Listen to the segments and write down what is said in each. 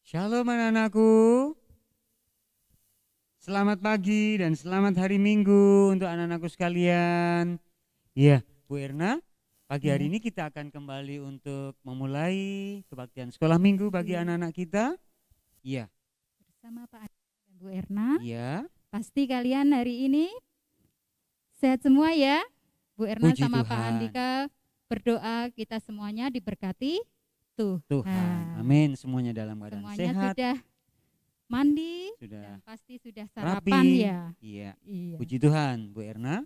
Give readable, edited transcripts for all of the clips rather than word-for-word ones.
Shalom anak-anakku. Selamat pagi dan selamat hari Minggu untuk anak-anakku sekalian. Iya, Bu Erna, pagi hari ini kita akan kembali untuk memulai kebaktian sekolah minggu bagi anak-anak kita. Iya. Bersama Pak Andi dan Bu Erna. Iya. Pasti kalian hari ini sehat semua ya. Bu Erna Puji sama Tuhan. Pak Andika berdoa kita semuanya diberkati Tuhan. Amin. Semuanya dalam keadaan semuanya sehat. Sudah mandi Sudah dan pasti sudah sarapan rapi. ya. Iya. Iya. Puji Tuhan, Bu Erna.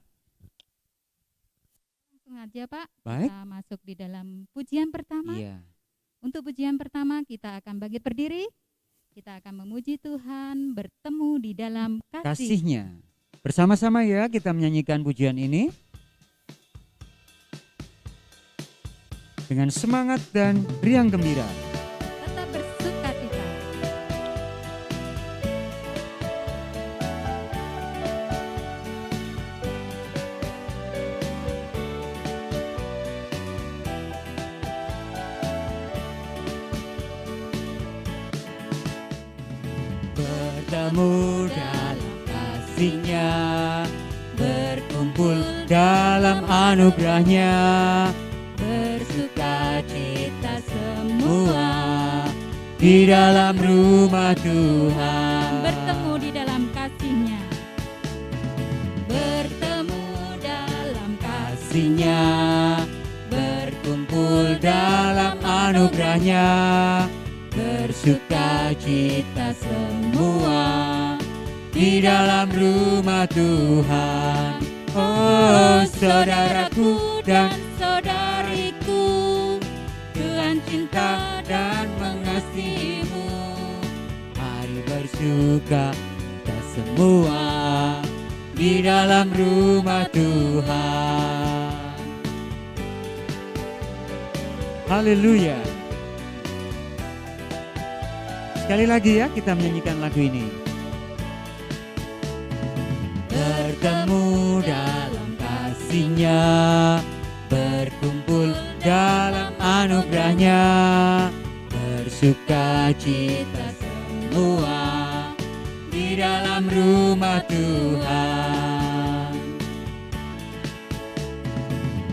Langsung aja Pak. Baik. Kita masuk di dalam pujian pertama. Iya. Untuk pujian pertama kita akan bangkit berdiri. Kita akan memuji Tuhan, bertemu di dalam Kasihnya. Bersama-sama ya kita menyanyikan pujian ini dengan semangat dan riang gembira. Tetap bersukacita. Bertemu dalam kasihnya, berkumpul dalam anugerahnya, bersukacita semua di dalam rumah Tuhan. Bertemu di dalam kasihnya. Bertemu dalam kasihnya, berkumpul dalam anugerahnya, bersukacita semua di dalam rumah Tuhan. Oh saudaraku dan saudariku, Tuhan cinta dan mengasihimu. Mari bersuka kita semua di dalam rumah Tuhan. Haleluya. Sekali lagi ya kita menyanyikan lagu ini. Bertemu dalam kasihnya, berkumpul dalam anugerahnya, bersukacita semua di dalam rumah Tuhan.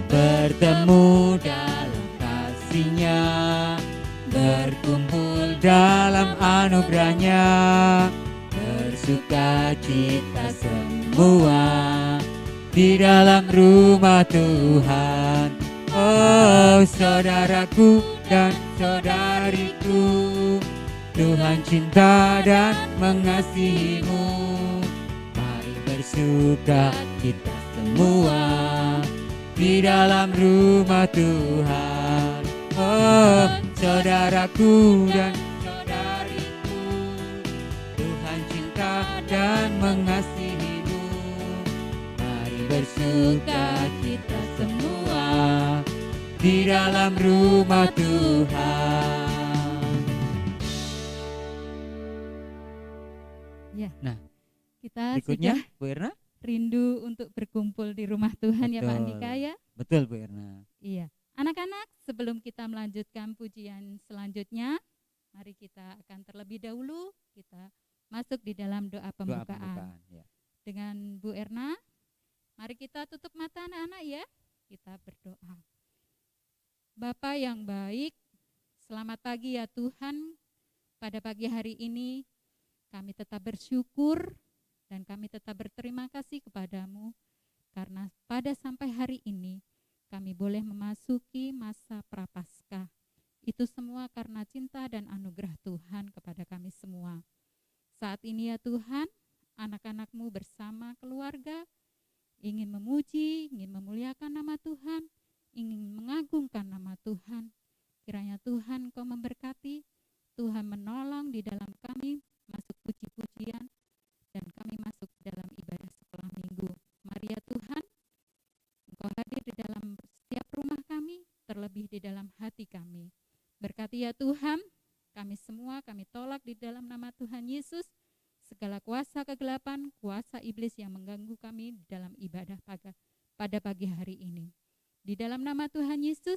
Bertemu dalam kasihnya, berkumpul dalam anugerahnya, bersukacita semua di dalam rumah Tuhan. Oh saudaraku dan saudariku, Tuhan cinta dan mengasihimu. Mari bersuka kita semua di dalam rumah Tuhan. Oh saudaraku dan saudariku, Tuhan cinta dan mengasihimu. Mari bersuka kita semua di dalam rumah Tuhan. Ya. Nah, kita berikutnya sudah Bu Erna. rindu untuk berkumpul di rumah Tuhan. Betul. Ya Pak Andika ya. Betul Bu Erna. Iya. Anak-anak, sebelum kita melanjutkan pujian selanjutnya, mari kita akan terlebih dahulu kita masuk di dalam doa pembukaan. Ya. Dengan Bu Erna, mari kita tutup mata anak-anak ya. Kita berdoa. Bapa yang baik, selamat pagi ya Tuhan. Pada pagi hari ini kami tetap bersyukur dan kami tetap berterima kasih kepadamu karena pada sampai hari ini kami boleh memasuki masa prapaskah. Itu semua karena cinta dan anugerah Tuhan kepada kami semua. Saat ini ya Tuhan, anak-anak-Mu bersama keluarga ingin memuji, ingin memuliakan nama Tuhan, ingin mengagungkan nama Tuhan. Kiranya Tuhan Kau memberkati, Tuhan menolong di dalam kami masuk puji-pujian dan kami masuk dalam ibadah sekolah minggu. Mari ya Tuhan, Engkau hadir di dalam setiap rumah kami, terlebih di dalam hati kami. Berkati ya Tuhan, kami semua kami tolak di dalam nama Tuhan Yesus, segala kuasa kegelapan, kuasa iblis yang mengganggu kami di dalam ibadah pada pagi hari ini. Di dalam nama Tuhan Yesus,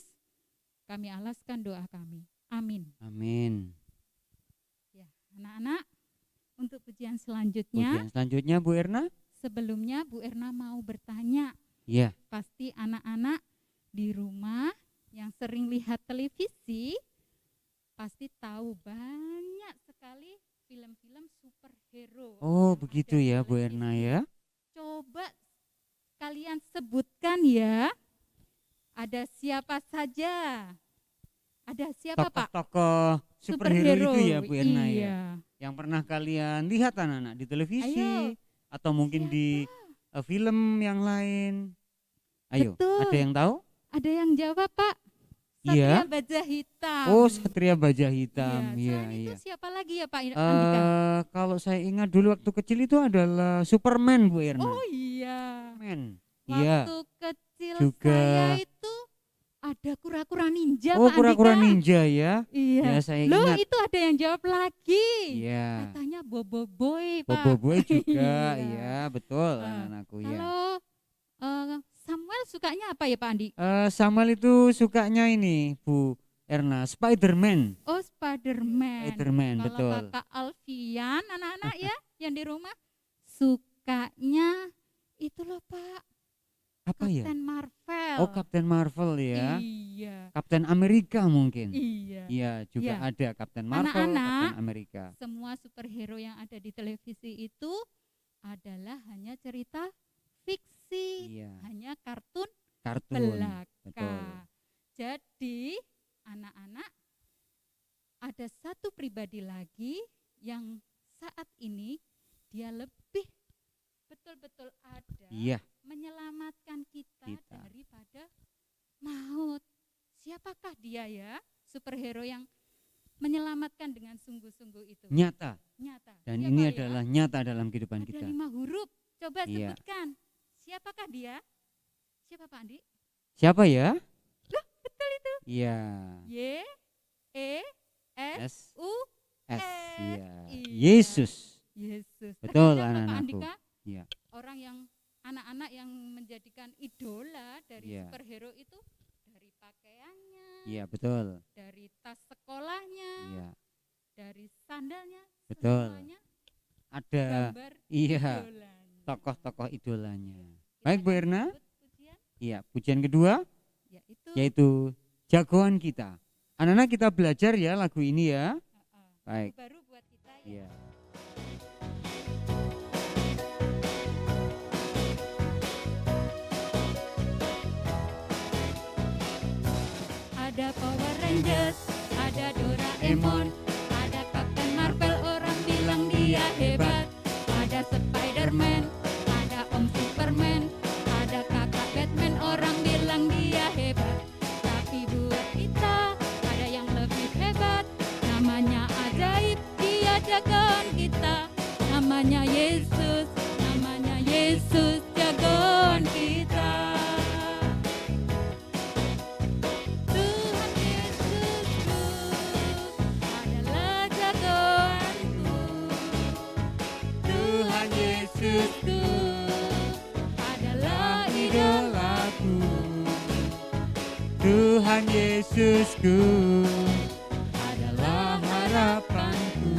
kami alaskan doa kami. Amin. Amin. Ya. Anak-anak, untuk pujian selanjutnya, Pujian selanjutnya Bu Erna. sebelumnya Bu Erna mau bertanya. Iya. Pasti anak-anak di rumah yang sering lihat televisi pasti tahu banyak sekali film-film superhero. Oh, yang begitu ada di ya Bu Erna televisi. ya. Coba kalian sebutkan ya. Ada siapa saja? Ada siapa Pak? Tokoh-tokoh superhero itu ya Bu Erna ya. Iya. Yang pernah kalian lihat anak-anak di televisi Ayo, atau mungkin di film yang lain. Ayo, Betul. ada yang tahu? Ada yang jawab Pak? Iya. Satria Baja Hitam. Oh, Satria Baja Hitam. Iya. Iya, Selain iya. itu siapa lagi ya Pak Andika? Kalau saya ingat dulu waktu kecil itu adalah Superman Bu Erna. Oh iya. Superman. Iya. Waktu kecil Juga. saya itu ada kura-kura ninja Oh, Pak kura-kura Andika. ninja ya. Iya. Ya, saya Loh, ingat. itu ada yang jawab lagi. Iya. Katanya Bobo Boy, Pak. Bobo Boy juga, Iya. ya betul Ah, anak-anakku ya. Kalau Samuel sukanya apa ya Pak Andi? Samuel itu sukanya ini Bu Erna, Spider-Man. Oh, Spider-Man. Spider-Man, Kalau betul. Kakak Alfian, anak-anak ya yang di rumah sukanya itu loh Pak, Apa ya? Captain Marvel. Oh, Captain Marvel ya. Iya. Captain Amerika mungkin. Iya. Iya, juga Iya. ada Captain Marvel, Anak-anak, Captain Amerika. Semua superhero yang ada di televisi itu adalah hanya cerita fiksi, Iya, hanya kartun kartun. belaka. Betul. Jadi anak-anak, ada satu pribadi lagi yang saat ini dia lebih betul-betul ada Iya, menyelamatkan kita Kita. daripada maut. Siapakah dia ya? Superhero yang menyelamatkan dengan sungguh-sungguh itu. nyata. Nyata. Dan Siapa ini ya? adalah nyata dalam kehidupan Ada kita. 5 huruf. Coba Iya. sebutkan. Siapakah dia? Siapa Pak Andi? Siapa ya? Loh, betul itu. Iya. Y E S S U S. S. Iya. Iya. Yesus. Yesus. Betul, Ternyata Pak anak-anakku. Andika, Iya. orang yang anak-anak yang menjadikan idola dari Iya. superhero itu dari pakaiannya, Iya, betul. dari tas sekolahnya, Iya. dari sandalnya, Betul. semuanya Ada gambar iya, idolanya. tokoh-tokoh idolanya. Kita Baik, Bu akan Erna. sebut pujian, Iya, pujian kedua yaitu yaitu jagoan kita. Anak-anak kita belajar ya lagu ini ya. Baik. lagu baru buat kita ya. Iya. Ada Power Rangers, ada Doraemon, ada Captain Marvel, orang bilang dia hebat. Ada Spider-Man, ada Om Superman, ada kakak Batman, orang bilang dia hebat. Tapi buat kita ada yang lebih hebat, namanya ajaib, dia jagoan kita. Namanya Yesus, jagoan kita. Tuhan Yesusku adalah jagoanku. Tuhan Yesusku adalah idolaku. Tuhan Yesusku adalah harapanku.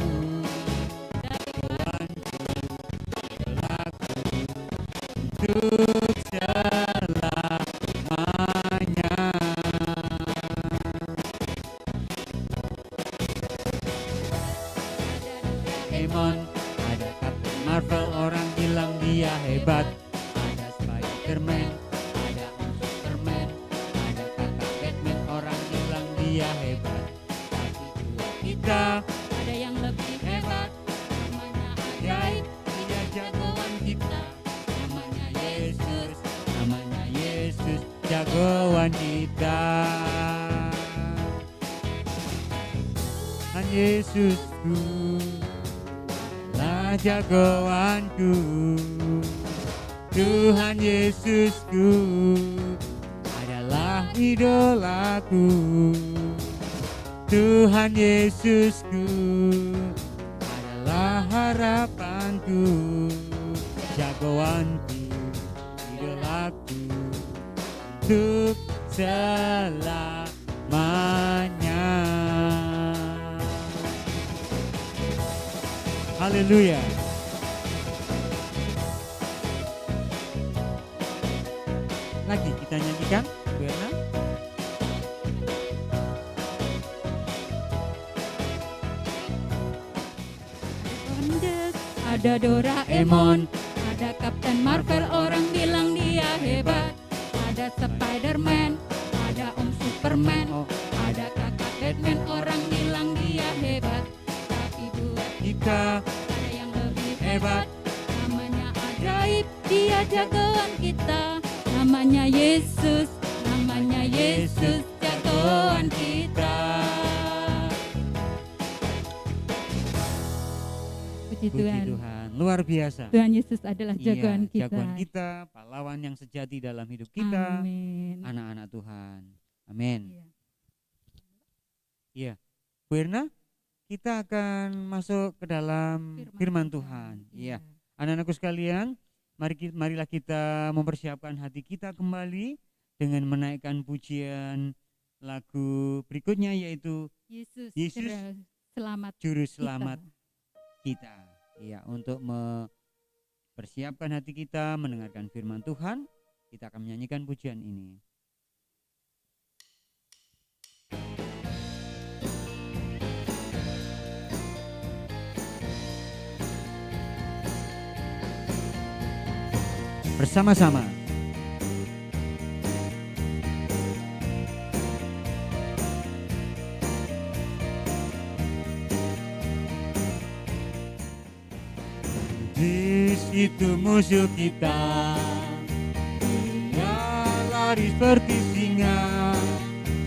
Untuk selamanya. Doraemon, ada Captain Marvel, orang bilang dia hebat. Ada Spider-Man, ada Superman, ada kakak Batman, orang bilang dia hebat. Tapi buat kita Ada yang lebih hebat, namanya ajaib, dia jagoan kita. Namanya Yesus, namanya Yesus, jagoan kita. Tuhan Yesusku lah jagoanku. Tuhan Yesusku adalah idolaku. Tuhan Yesusku adalah harapanku, jagoanku, idolaku untuk selamanya. Haleluya. Lagi kita nyanyikan, Bu Erna. Ada Doraemon, ada Captain Marvel, orang bilang dia hebat. Ada Spiderman, ada Om Superman, ada kakak Batman, orang bilang dia hebat. Tapi buat Kita ada yang lebih hebat, namanya ajaib, dia jagoan kita. Namanya Yesus, jagoan kita. Puji puji Tuhan. Tuhan, luar biasa. Tuhan Yesus adalah jagoan Iya, kita. jagoan kita, pahlawan yang sejati dalam hidup kita, Amin. anak-anak Tuhan. Amin. Iya. Iya, Bu Erna, kita akan masuk ke dalam firman Tuhan. Iya, anak-anakku sekalian, marilah kita mempersiapkan hati kita kembali dengan menaikkan pujian lagu berikutnya, yaitu Yesus, Yesus, selamat Juru Selamat kita. kita. Iya, untuk mempersiapkan hati kita mendengarkan firman Tuhan, kita akan menyanyikan pujian ini. Bersama-sama. Iblis itu musuh kita, dia lari seperti singa.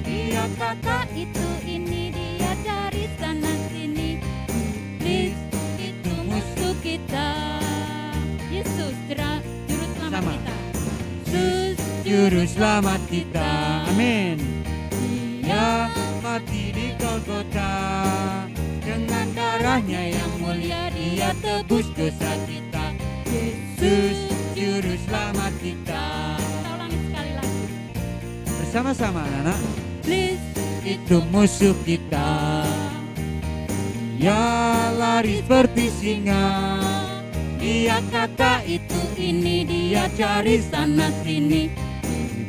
Dia kata itu ini, dia cari sana sini. Iblis itu musuh kita. Yesus juru selamat Sama. kita. Yesus Juru selamat kita, amin. Dia Dia mati di Golgota, dengan darahnya yang mulia dia tebus dosa kita. Yesus Juru selamat kita. Kita ulangi sekali lagi. Bersama-sama anak-anak, Iblis itu musuh kita, dia lari seperti singa. Dia kata itu ini, dia cari sana sini.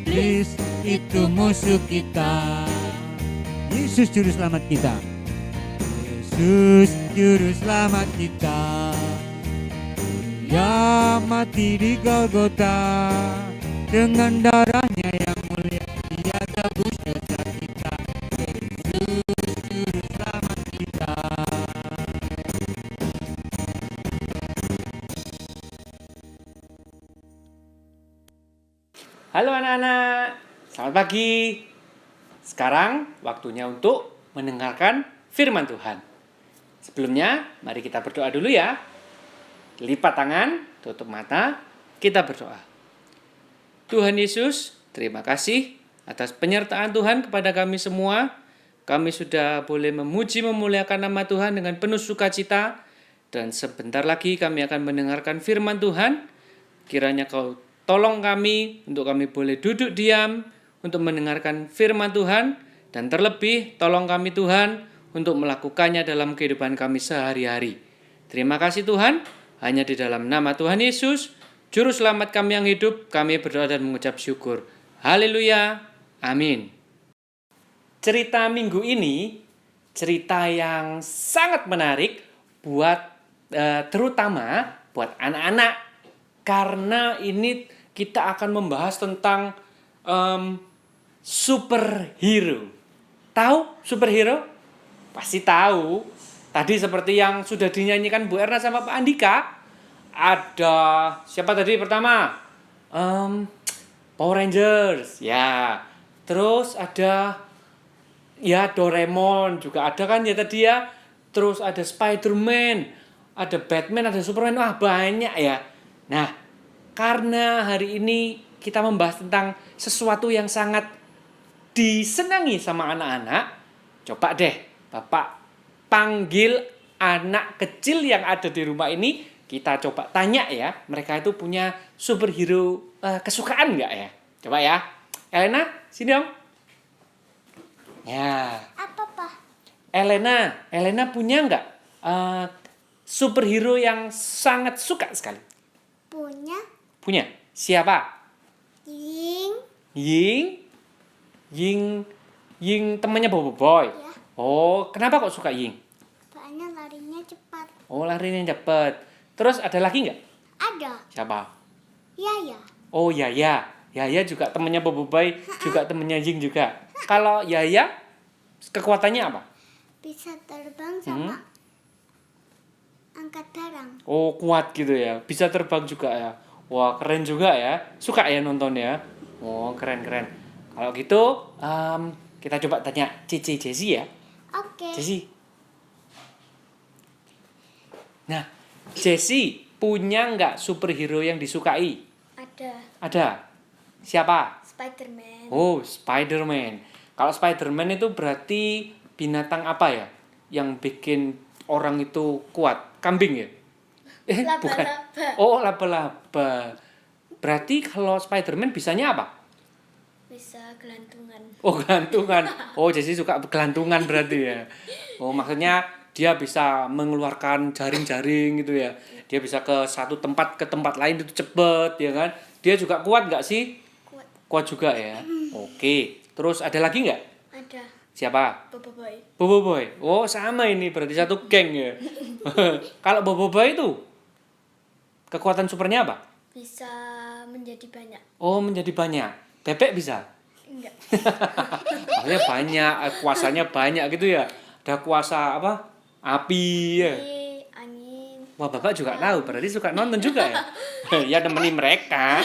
Iblis itu musuh kita. Yesus Juru selamat kita. Yesus Juru selamat kita. Dia mati di Golgota, dengan darahnya yang mulia dia tebus dosa kita. Yesus Juru selamat kita. Halo anak-anak, selamat pagi. Sekarang waktunya untuk mendengarkan firman Tuhan. Sebelumnya, mari kita berdoa dulu ya. Lipat tangan, tutup mata, kita berdoa. Tuhan Yesus, terima kasih atas penyertaan Tuhan kepada kami semua. Kami sudah boleh memuji memuliakan nama Tuhan dengan penuh sukacita. Dan sebentar lagi kami akan mendengarkan firman Tuhan. Kiranya Kau tolong kami untuk kami boleh duduk diam untuk mendengarkan firman Tuhan. Dan terlebih tolong kami Tuhan untuk melakukannya dalam kehidupan kami sehari-hari. Terima kasih Tuhan. Hanya di dalam nama Tuhan Yesus, Juru Selamat kami yang hidup, kami berdoa dan mengucap syukur. Haleluya. Amin. Cerita minggu ini, cerita yang sangat menarik buat terutama buat anak-anak. Karena ini kita akan membahas tentang superhero. Tahu superhero? Pasti tahu. Tadi seperti yang sudah dinyanyikan Bu Erna sama Pak Andika. Ada siapa tadi pertama? Power Rangers. Ya. Terus ada ya Doraemon juga ada kan ya tadi ya. Terus ada Spiderman, ada Batman, ada Superman. Wah, banyak ya. Nah, karena hari ini kita membahas tentang sesuatu yang sangat disenangi sama anak-anak, coba deh Bapak panggil anak kecil yang ada di rumah ini, kita coba tanya ya, mereka itu punya superhero kesukaan nggak ya? Coba ya, Elena, sini dong. Ya. Apa, Pak? Elena punya nggak superhero yang sangat suka sekali? Punya. Siapa? Ying. Ying temannya Bobo Boy. Ya. Oh, kenapa kok suka Ying? Soalnya larinya cepat. Oh, larinya cepet. Terus ada lagi nggak? Ada. Siapa? Yaya. Oh, Yaya. Yaya juga temannya Bobo Boy, juga temannya Ying juga. Kalau Yaya, kekuatannya apa? Bisa terbang sama angkat barang. Oh, kuat gitu ya. Bisa terbang juga ya. Wah, keren juga ya. Suka ya nonton ya. Oh, keren. Kalau gitu, kita coba tanya Cici Jessie ya. Oke. Jessie. Nah, Jessie punya nggak superhero yang disukai? Ada. Siapa? Spider-Man. Oh, Spider-Man. Kalau Spider-Man itu berarti binatang apa ya? Yang bikin orang itu kuat? Kambing ya? Bukan. Oh, laba-laba. Berarti kalau Spider-Man bisanya apa? Bisa gelantungan. Oh, gelantungan. Oh, Jessie suka gelantungan berarti ya. Oh, maksudnya dia bisa mengeluarkan jaring-jaring gitu ya. Dia bisa ke satu tempat ke tempat lain itu cepet ya kan. Dia juga kuat nggak sih? Kuat juga ya. Oke. Terus ada lagi nggak? Ada. Siapa? Bobo Boy. Bobo Boy. Oh, sama ini berarti satu geng ya. Kalau Bobo Boy itu kekuatan supernya apa? Bisa menjadi banyak. Oh, menjadi banyak. Bebek bisa? Enggak. Maksudnya banyak, kuasanya banyak gitu ya. Ada kuasa apa? Api ya. Angin. Wah, Bapak juga tahu, berarti suka nonton juga ya. Ya nemeni mereka.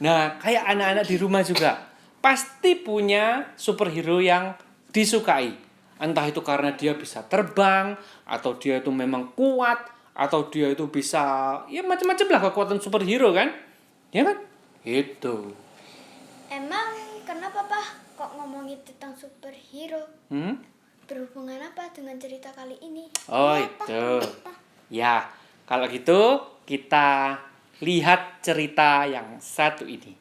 Nah, kayak anak-anak di rumah juga pasti punya superhero yang disukai. Entah itu karena dia bisa terbang, atau dia itu memang kuat, atau dia itu bisa ya macam-macam lah kekuatan superhero kan? Ya kan? Itu. Emang kenapa kok ngomongin tentang superhero? Berhubungan apa dengan cerita kali ini? Oh, itu. Ya, kalau gitu kita lihat cerita yang satu ini.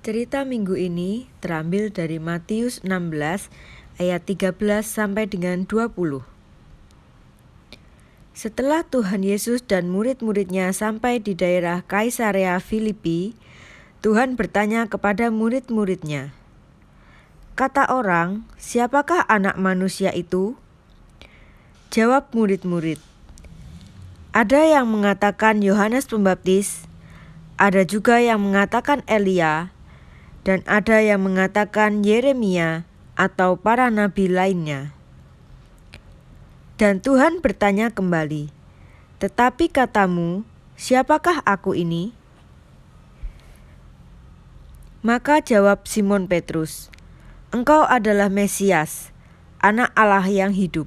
Cerita minggu ini terambil dari Matius 16 ayat 13 sampai dengan 20. Setelah Tuhan Yesus dan murid-muridnya sampai di daerah Kaisarea Filipi, Tuhan bertanya kepada murid-muridnya, "Kata orang, siapakah anak manusia itu?" Jawab murid-murid, "Ada yang mengatakan Yohanes Pembaptis, ada juga yang mengatakan Elia, dan ada yang mengatakan Yeremia atau para nabi lainnya." Dan Tuhan bertanya kembali, "Tetapi katamu, siapakah aku ini?" Maka jawab Simon Petrus, "Engkau adalah Mesias, Anak Allah yang hidup."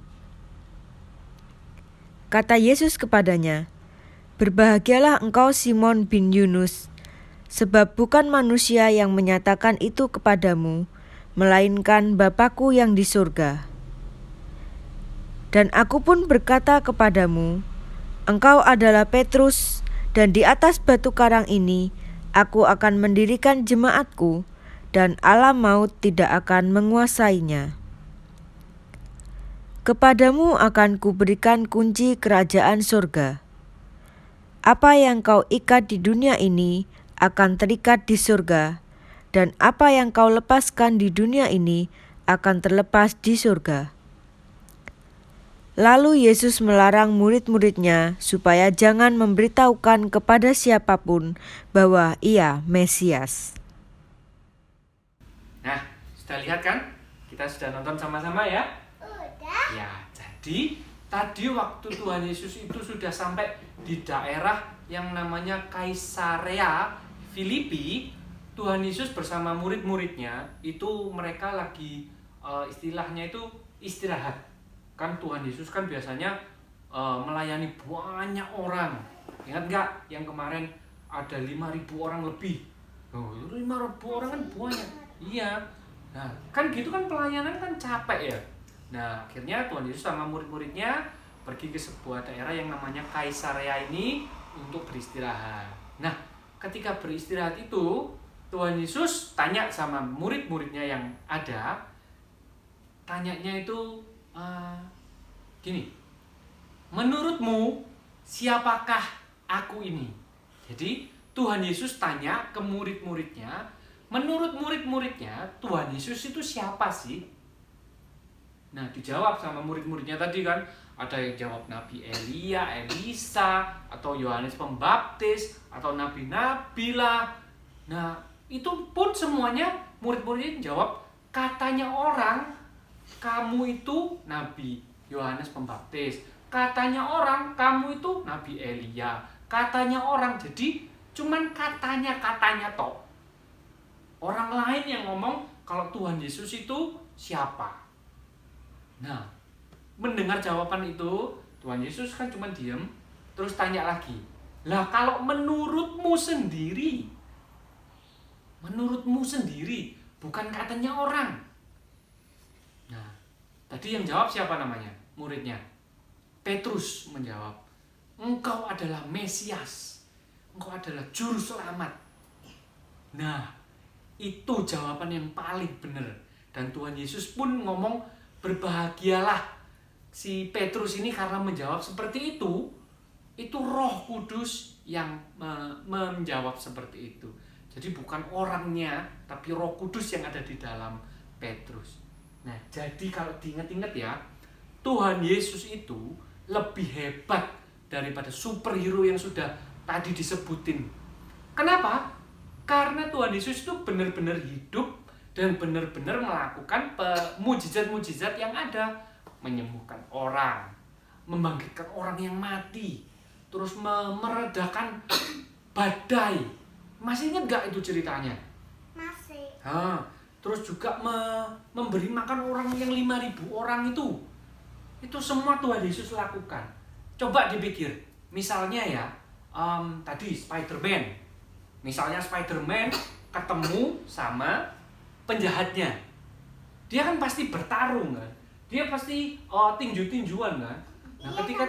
Kata Yesus kepadanya, "Berbahagialah engkau Simon bin Yunus, sebab bukan manusia yang menyatakan itu kepadamu, melainkan Bapa-Ku yang di surga. Dan aku pun berkata kepadamu, engkau adalah Petrus, dan di atas batu karang ini aku akan mendirikan jemaatku, dan alam maut tidak akan menguasainya. Kepadamu akan kuberikan kunci kerajaan surga. Apa yang kau ikat di dunia ini akan terikat di surga, dan apa yang kau lepaskan di dunia ini akan terlepas di surga." Lalu Yesus melarang murid-muridnya supaya jangan memberitahukan kepada siapapun bahwa Ia Mesias. Nah, sudah lihat kan? Kita sudah nonton sama-sama ya? Udah. Ya, jadi tadi waktu Tuhan Yesus itu sudah sampai di daerah yang namanya Kaisarea Filipi, Tuhan Yesus bersama murid-muridnya itu mereka lagi istilahnya itu istirahat. Kan Tuhan Yesus kan biasanya melayani banyak orang. Ingat nggak yang kemarin ada 5.000 orang lebih? Oh, 5.000 orang kan banyak. Iya. Nah, kan gitu kan pelayanan kan capek ya. Nah, akhirnya Tuhan Yesus sama murid-muridnya pergi ke sebuah daerah yang namanya Kaisarea ini untuk beristirahat. Nah, ketika beristirahat itu, Tuhan Yesus tanya sama murid-muridnya yang ada, tanyanya itu gini, menurutmu siapakah aku ini? Jadi Tuhan Yesus tanya ke murid-muridnya, menurut murid-muridnya Tuhan Yesus itu siapa sih? Nah, dijawab sama murid-muridnya tadi kan, ada yang jawab Nabi Elia, Elisa, atau Yohanes Pembaptis, atau nabi-nabi lah. Nah, itu pun semuanya murid-muridnya jawab, katanya orang, kamu itu Nabi Yohanes Pembaptis. Katanya orang, kamu itu Nabi Elia. Katanya orang, jadi cuman katanya toh. Orang lain yang ngomong kalau Tuhan Yesus itu siapa. Nah, mendengar jawaban itu, Tuhan Yesus kan cuma diam, terus tanya lagi. Lah kalau menurutmu sendiri, bukan katanya orang. Nah, tadi yang jawab siapa namanya? Muridnya. Petrus menjawab, engkau adalah Mesias, engkau adalah juru selamat. Nah, itu jawaban yang paling benar. Dan Tuhan Yesus pun ngomong, berbahagialah si Petrus ini karena menjawab seperti itu. Itu Roh Kudus yang menjawab seperti itu. Jadi bukan orangnya, tapi Roh Kudus yang ada di dalam Petrus. Nah, jadi kalau diingat-ingat ya, Tuhan Yesus itu lebih hebat daripada superhero yang sudah tadi disebutin. Kenapa? Karena Tuhan Yesus itu benar-benar hidup dan benar-benar melakukan mujizat-mujizat yang ada. Menyembuhkan orang, membangkitkan orang yang mati, terus meredakan badai. Masih ingat gak itu ceritanya? Masih. Terus juga memberi makan orang yang 5.000 orang itu. Itu semua Tuhan Yesus lakukan. Coba dipikir, misalnya ya, tadi Spider-Man. Misalnya Spider-Man ketemu sama penjahatnya. Dia kan pasti bertarung kan. Dia pasti tinju-tinjuan kan. Nah, ketika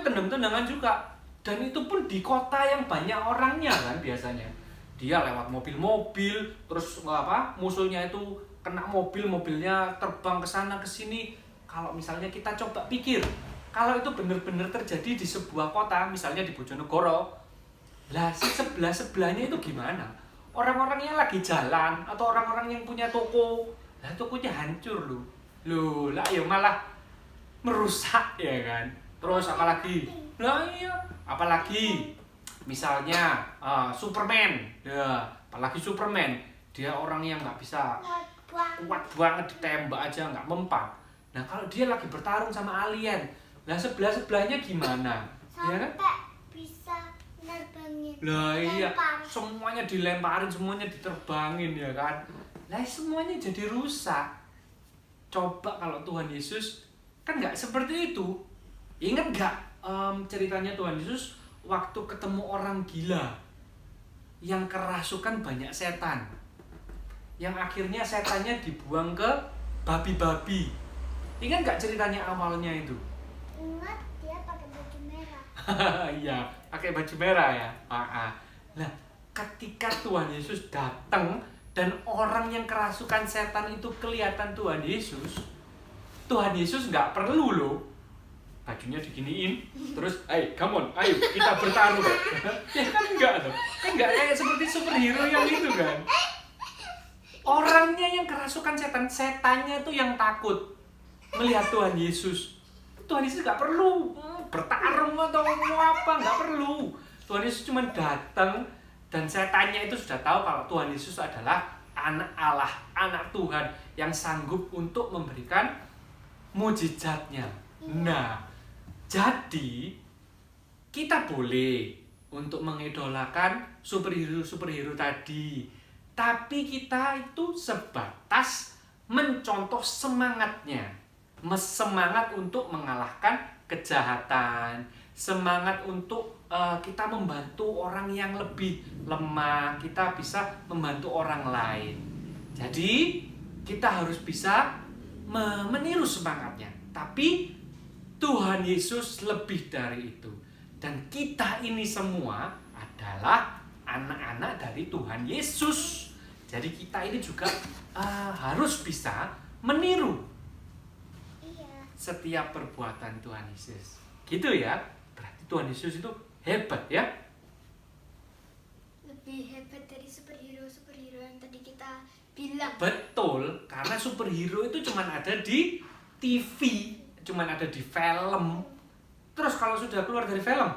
tendang-tendangan juga. Dan itu pun di kota yang banyak orangnya kan biasanya. Dia lewat mobil-mobil, terus musuhnya itu kena mobilnya terbang ke sana ke sini. Kalau misalnya kita coba pikir, kalau itu benar-benar terjadi di sebuah kota, misalnya di Bojonegoro, lah sebelah-sebelahnya itu gimana? Orang-orang yang lagi jalan atau orang-orang yang punya toko, lah tokonya hancur loh. Loh, lah ya malah merusak ya kan. Terus apalagi? Lah iya, apalagi misalnya Superman. Ya, apalagi Superman. Dia orang yang nggak bisa kuat banget ditembak aja nggak mempan. Nah, kalau dia lagi bertarung sama alien, nah sebelah-sebelahnya gimana? Ya kan? Bisa nerbangin. Lah iya, semuanya dilemparin, semuanya diterbangin ya kan. Lah semuanya jadi rusak. Coba kalau Tuhan Yesus kan nggak seperti itu. Ingat nggak ceritanya Tuhan Yesus waktu ketemu orang gila yang kerasukan banyak setan, yang akhirnya setannya dibuang ke babi-babi. Ingat nggak ceritanya awalnya itu? Ingat, dia pakai baju merah. Iya, pakai baju merah ya. Nah, ketika Tuhan Yesus datang dan orang yang kerasukan setan itu kelihatan Tuhan Yesus nggak perlu loh bajunya diginiin, terus, come on, ayo kita bertarung. Ya kan enggak tuh, kan enggak kayak seperti superhero yang itu kan. Orangnya yang kerasukan setannya tuh yang takut melihat Tuhan Yesus. Tuhan Yesus nggak perlu bertarung atau mau apa, nggak perlu. Tuhan Yesus cuma datang dan setannya itu sudah tahu kalau Tuhan Yesus adalah anak Allah, anak Tuhan yang sanggup untuk memberikan mujizatnya. Nah, jadi kita boleh untuk mengidolakan superhero tadi, tapi kita itu sebatas mencontoh semangatnya, semangat untuk mengalahkan kejahatan, semangat untuk kita membantu orang yang lebih lemah, kita bisa membantu orang lain. Jadi kita harus bisa meniru semangatnya, tapi Tuhan Yesus lebih dari itu. Dan kita ini semua adalah anak-anak dari Tuhan Yesus. Jadi kita ini juga harus bisa meniru setiap perbuatan Tuhan Yesus. Gitu ya. Berarti Tuhan Yesus itu hebat ya. Lebih hebat dari superhero yang tadi kita bilang. Betul, karena superhero itu cuma ada di TV, cuma ada di film. Terus kalau sudah keluar dari film,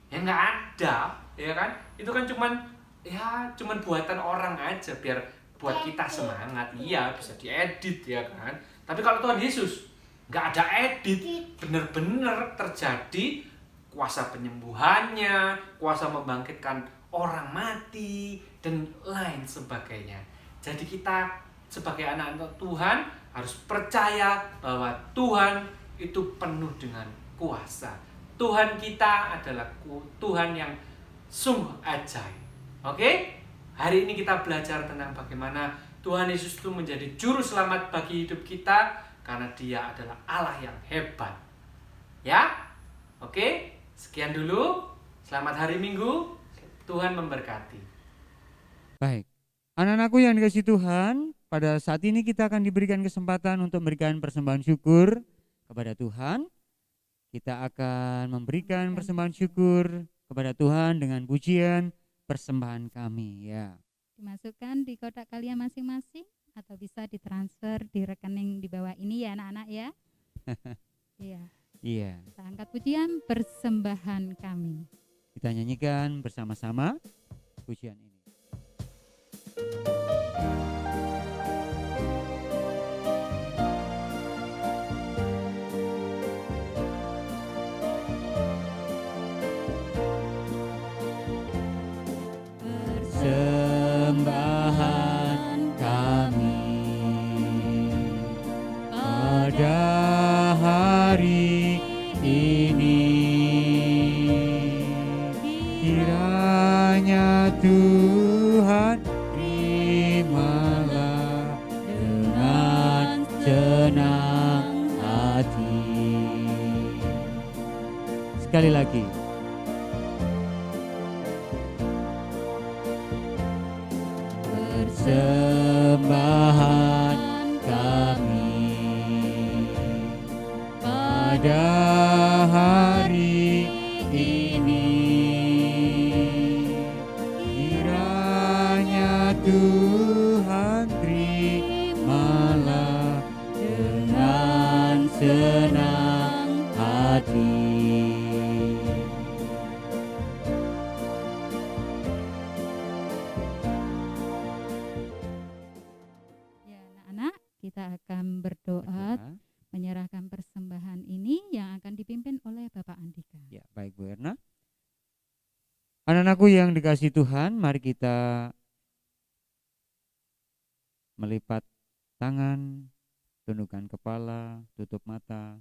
ya nggak ada, ya kan? Itu kan cuman buatan orang aja biar buat kita semangat. Iya, bisa diedit ya kan. Tapi kalau Tuhan Yesus nggak ada edit, bener-bener terjadi kuasa penyembuhannya, kuasa membangkitkan orang mati dan lain sebagainya. Jadi kita sebagai anak-anak Tuhan harus percaya bahwa Tuhan itu penuh dengan kuasa. Tuhan kita adalah Tuhan yang sungguh ajaib. Oke? Hari ini kita belajar tentang bagaimana Tuhan Yesus itu menjadi juru selamat bagi hidup kita karena Dia adalah Allah yang hebat. Ya? Oke? Sekian dulu. Selamat hari Minggu. Tuhan memberkati. Baik. Anak-anakku yang dikasihi Tuhan, pada saat ini kita akan diberikan kesempatan untuk memberikan persembahan syukur kepada Tuhan. Kita akan memberikan persembahan syukur kepada Tuhan dengan pujian persembahan kami ya. Dimasukkan di kotak kalian masing-masing atau bisa ditransfer di rekening di bawah ini ya anak-anak ya. Iya. Iya. Kita angkat pujian persembahan kami. Kita nyanyikan bersama-sama pujian ini. Persembahan kami pada hari ini, kiranya Tuhan terimalah dengan senang hati. Sekali lagi. Persembahan kami pada hari ini, kiranya Tuhan terimalah dengan senang hati. Ya anak-anak, kita akan berdoa menyerahkan persembahan ini yang akan dipimpin oleh Bapak Andika. Ya, baik Bu Erna. Anak-anakku yang dikasihi Tuhan, mari kita melipat tangan, tundukkan kepala, tutup mata,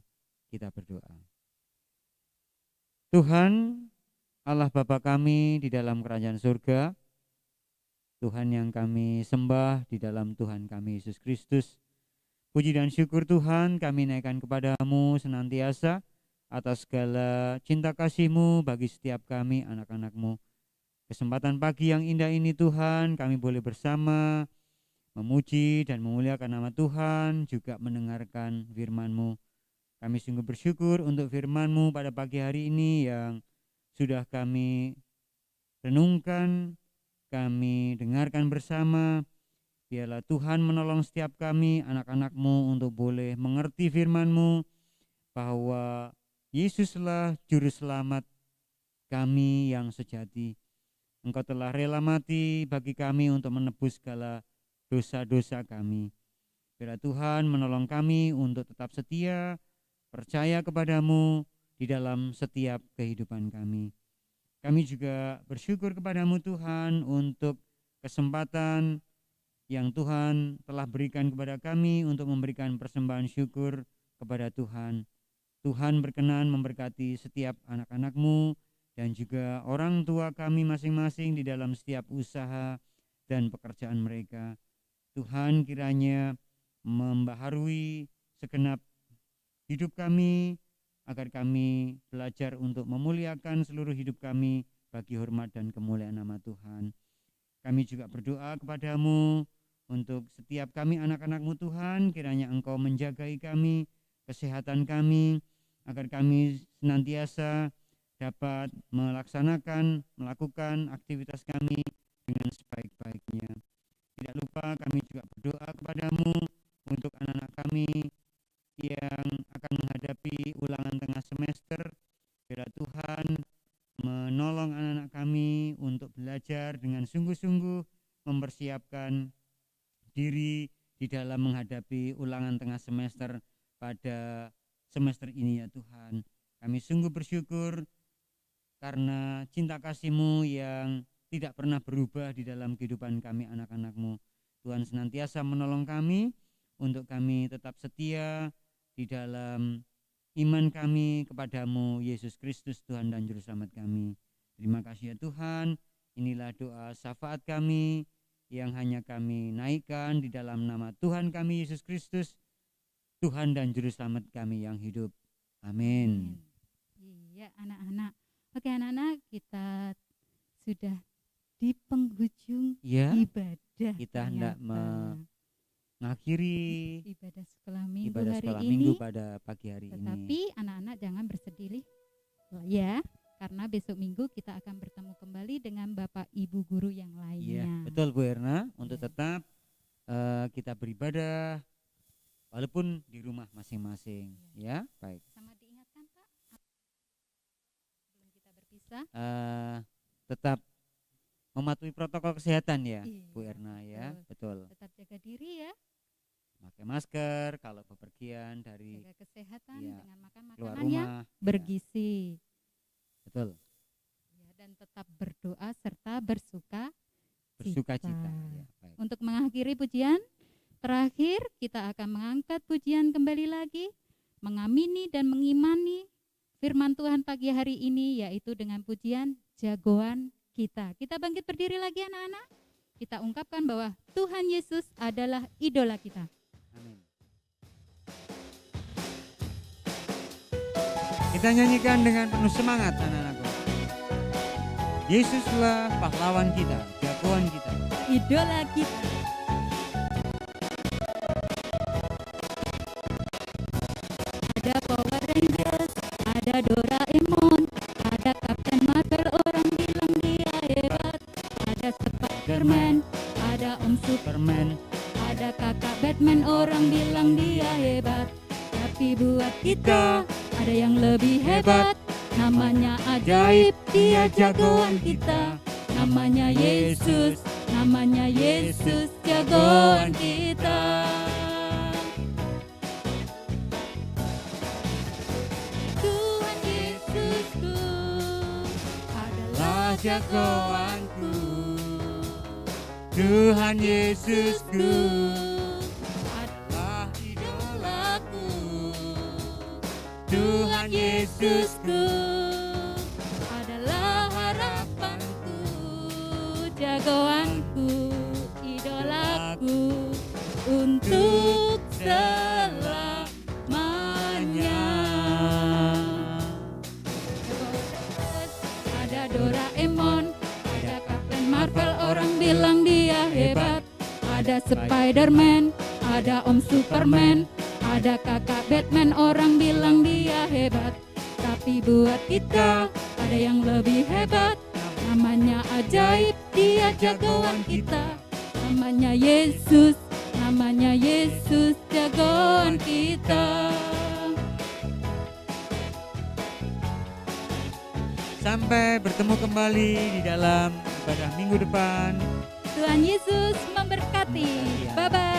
kita berdoa. Tuhan, Allah Bapa kami di dalam kerajaan surga, Tuhan yang kami sembah di dalam Tuhan kami Yesus Kristus, puji dan syukur Tuhan kami naikkan kepadamu senantiasa atas segala cinta kasih-Mu bagi setiap kami anak-anak-Mu. Kesempatan pagi yang indah ini Tuhan, kami boleh bersama memuji dan memuliakan nama Tuhan, juga mendengarkan firman-Mu. Kami sungguh bersyukur untuk firman-Mu pada pagi hari ini yang sudah kami renungkan, kami dengarkan bersama. Biarlah Tuhan menolong setiap kami, anak-anak-Mu, untuk boleh mengerti firman-Mu, bahwa Yesuslah Juru Selamat kami yang sejati. Engkau telah rela mati bagi kami untuk menebus segala dosa-dosa kami. Biarlah Tuhan menolong kami untuk tetap setia, percaya kepadamu di dalam setiap kehidupan kami. Kami juga bersyukur kepadamu Tuhan untuk kesempatan yang Tuhan telah berikan kepada kami untuk memberikan persembahan syukur kepada Tuhan. Tuhan berkenan memberkati setiap anak-anak-Mu dan juga orang tua kami masing-masing di dalam setiap usaha dan pekerjaan mereka. Tuhan kiranya membaharui segenap hidup kami, agar kami belajar untuk memuliakan seluruh hidup kami bagi hormat dan kemuliaan nama Tuhan. Kami juga berdoa kepadamu untuk setiap kami anak-anak-Mu Tuhan, kiranya Engkau menjagai kami, kesehatan kami, agar kami senantiasa dapat melakukan aktivitas kami dengan sebaik-baiknya. Tidak lupa kami juga berdoa kepadamu untuk anak-anak kami yang akan menghadapi ulangan tengah semester. Biarlah Tuhan menolong anak-anak kami untuk belajar dengan sungguh-sungguh, mempersiapkan diri di dalam menghadapi ulangan tengah semester pada semester ini ya Tuhan. Kami sungguh bersyukur karena cinta kasih-Mu yang tidak pernah berubah di dalam kehidupan kami anak-anak-Mu. Tuhan senantiasa menolong kami untuk kami tetap setia di dalam iman kami kepadamu, Yesus Kristus Tuhan dan Juru Selamat kami. Terima kasih ya Tuhan. Inilah doa syafaat kami yang hanya kami naikkan di dalam nama Tuhan kami Yesus Kristus, Tuhan dan Juru Selamat kami yang hidup. Amin. Iya anak-anak. Oke anak-anak, kita sudah di penghujung ibadah. Kita hendak mengakhiri ibadah sekolah minggu ibadah hari sekolah ini. minggu pada pagi hari Tetapi ini. anak-anak jangan bersedih ya, karena besok minggu kita akan bertemu kembali dengan Bapak Ibu guru yang lainnya. Iya, betul Bu Erna, untuk tetap kita beribadah walaupun di rumah masing-masing. Ya, baik. Sama diingatkan Pak, sebelum kita berpisah. Tetap mematuhi protokol kesehatan ya, Iya, Bu Erna ya, betul. Tetap jaga diri ya, Pakai masker kalau bepergian dari jaga kesehatan dengan makan keluar makanan yang rumah. bergizi. Betul. Ya, dan tetap berdoa serta bersuka Cita. cita. Ya, baik. Untuk mengakhiri pujian terakhir, kita akan mengangkat pujian kembali lagi, mengamini dan mengimani firman Tuhan pagi hari ini, yaitu dengan pujian jagoan kita. Kita bangkit berdiri lagi anak-anak. Kita ungkapkan bahwa Tuhan Yesus adalah idola kita. Amin. Kita nyanyikan dengan penuh semangat anak-anakku. Yesuslah pahlawan kita, jagoan kita, Idola kita. Ada Power Rangers, ada Doraemon, ada Captain Marvel, orang bilang dia hebat. Ada Spiderman, ada Om Superman, ada kakak Batman, orang bilang dia hebat. Tapi buat kita ada yang lebih hebat, namanya ajaib, dia jagoan kita. Namanya Yesus, namanya Yesus, jagoan kita. Tuhan Yesusku adalah jagoanku. Tuhan Yesusku adalah idolaku. Tuhan Yesusku adalah harapanku, jagoanku, idolaku untuk selamanya. Ada Doraemon, ada Captain Marvel, orang bilang dia hebat. Ada Spiderman, ada Om Superman, ada kakak Batman, orang bilang dia hebat. Tapi buat kita ada yang lebih hebat, namanya ajaib, dia jagoan kita. Namanya Yesus, namanya Yesus, jagoan kita. Sampai bertemu kembali di dalam ibadah minggu depan. Tuhan Yesus memberkati. Bye-bye.